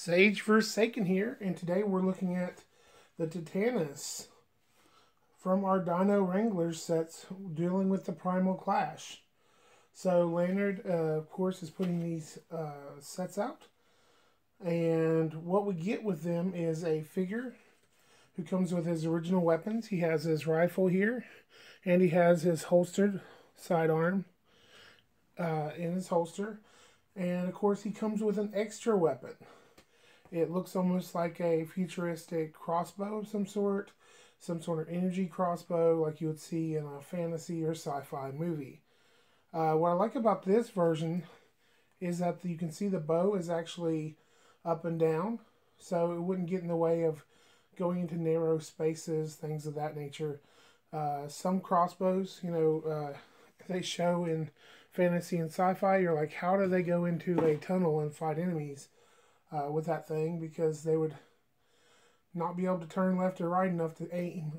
Sage Forsaken here, and today we're looking at the Tantanis from our Dino Wrangler sets dealing with the Primal Clash. So Lanard, of course, is putting these sets out, and what we get with them is a figure who comes with his original weapons. He has his rifle here, and he has his holstered sidearm in his holster, and of course he comes with an extra weapon. It looks almost like a futuristic crossbow of some sort of energy crossbow like you would see in a fantasy or sci-fi movie. What I like about this version is that you can see the bow is actually up and down, so it wouldn't get in the way of going into narrow spaces, things of that nature. Some crossbows, they show in fantasy and sci-fi, you're like, how do they go into a tunnel and fight enemies with that thing? Because they would not be able to turn left or right enough to aim.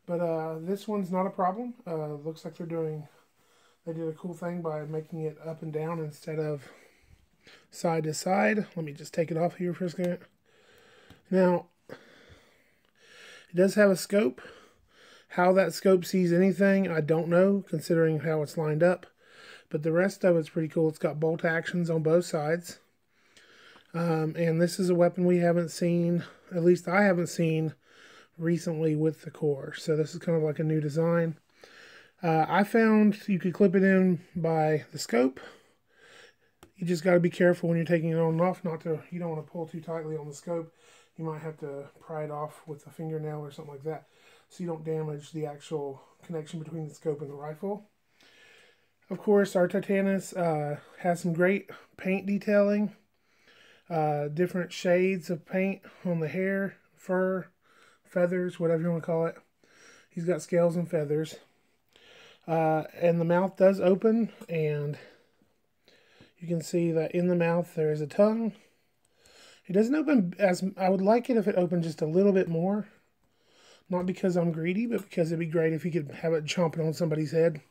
But this one's not a problem. Looks like they did a cool thing by making it up and down instead of side to side. Let me just take it off here for a second. Now, it does have a scope. How that scope sees anything, I don't know, considering how it's lined up. But the rest of it's pretty cool. It's got bolt actions on both sides. And this is a weapon we haven't seen, at least I haven't seen recently with the core. So this is kind of like a new design. I found you could clip it in by the scope. You just got to be careful when you're taking it on and off. You don't want to pull too tightly on the scope. You might have to pry it off with a fingernail or something like that, so you don't damage the actual connection between the scope and the rifle. Of course, our Tantanis has some great paint detailing. Different shades of paint on the hair, fur, feathers, whatever you want to call it. He's got scales and feathers. And the mouth does open, and you can see that in the mouth there is a tongue. It doesn't open as I would like it if it opened just a little bit more. Not because I'm greedy, but because it'd be great if you could have it chomping on somebody's head.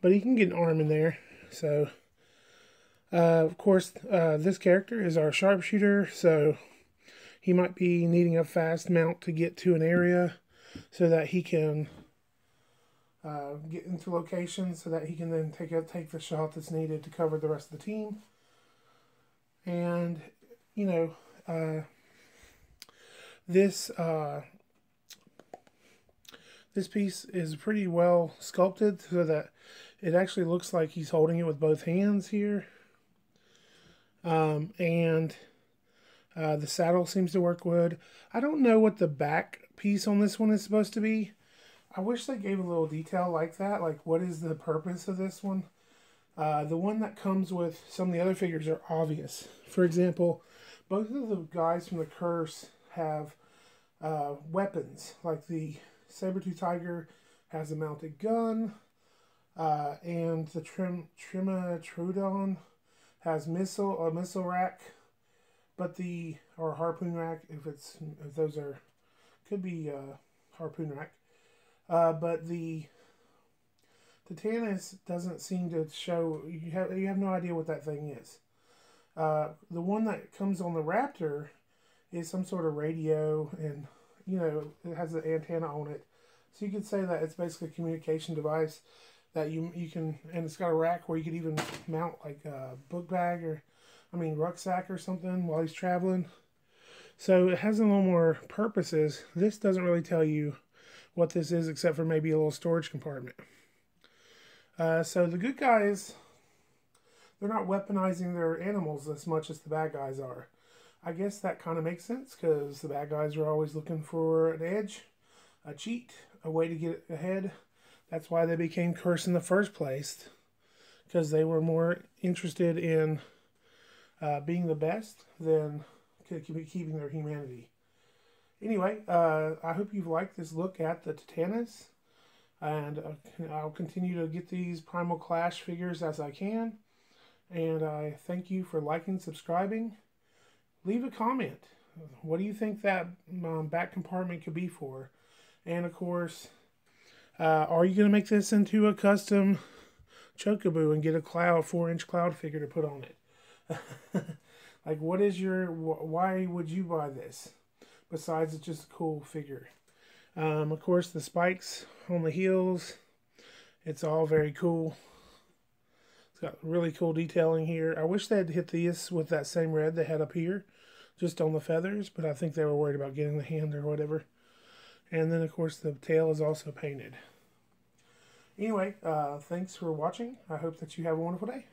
But he can get an arm in there. So, of course, this character is our sharpshooter, so he might be needing a fast mount to get to an area so that he can get into locations so that he can then take the shot that's needed to cover the rest of the team. And, this piece is pretty well sculpted so that it actually looks like he's holding it with both hands here. And the saddle seems to work good. I don't know what the back piece on this one is supposed to be. I wish they gave a little detail like that. Like, what is the purpose of this one? The one that comes with some of the other figures are obvious. For example, both of the guys from the Curse have weapons. Like the Saber-tooth Tiger has a mounted gun, and the Trimatrodon has a missile rack, or harpoon rack if those could be harpoon rack. But the Tantanis doesn't seem to show. You have no idea what that thing is. The one that comes on the Raptor is some sort of radio, and it has an antenna on it. So you could say that it's basically a communication device that you can, and it's got a rack where you could even mount like a book bag rucksack or something while he's traveling. So it has a little more purposes. This doesn't really tell you what this is, except for maybe a little storage compartment. So the good guys, they're not weaponizing their animals as much as the bad guys are. I guess that kind of makes sense, because the bad guys are always looking for an edge, a cheat, a way to get ahead. That's why they became cursed in the first place, because they were more interested in being the best than keeping their humanity. Anyway, I hope you've liked this look at the Tantanis, and I'll continue to get these Primal Clash figures as I can. And I thank you for liking, subscribing. Leave a comment. What do you think that back compartment could be for? And of course, are you going to make this into a custom Chocoboo and get a 4-inch cloud figure to put on it? Like, what is your, why would you buy this? Besides, it's just a cool figure. Of course, the spikes on the heels, it's all very cool. It's got really cool detailing here. I wish they had hit these with that same red they had up here, just on the feathers, but I think they were worried about getting the hand or whatever. And then, of course, the tail is also painted. Anyway, thanks for watching. I hope that you have a wonderful day.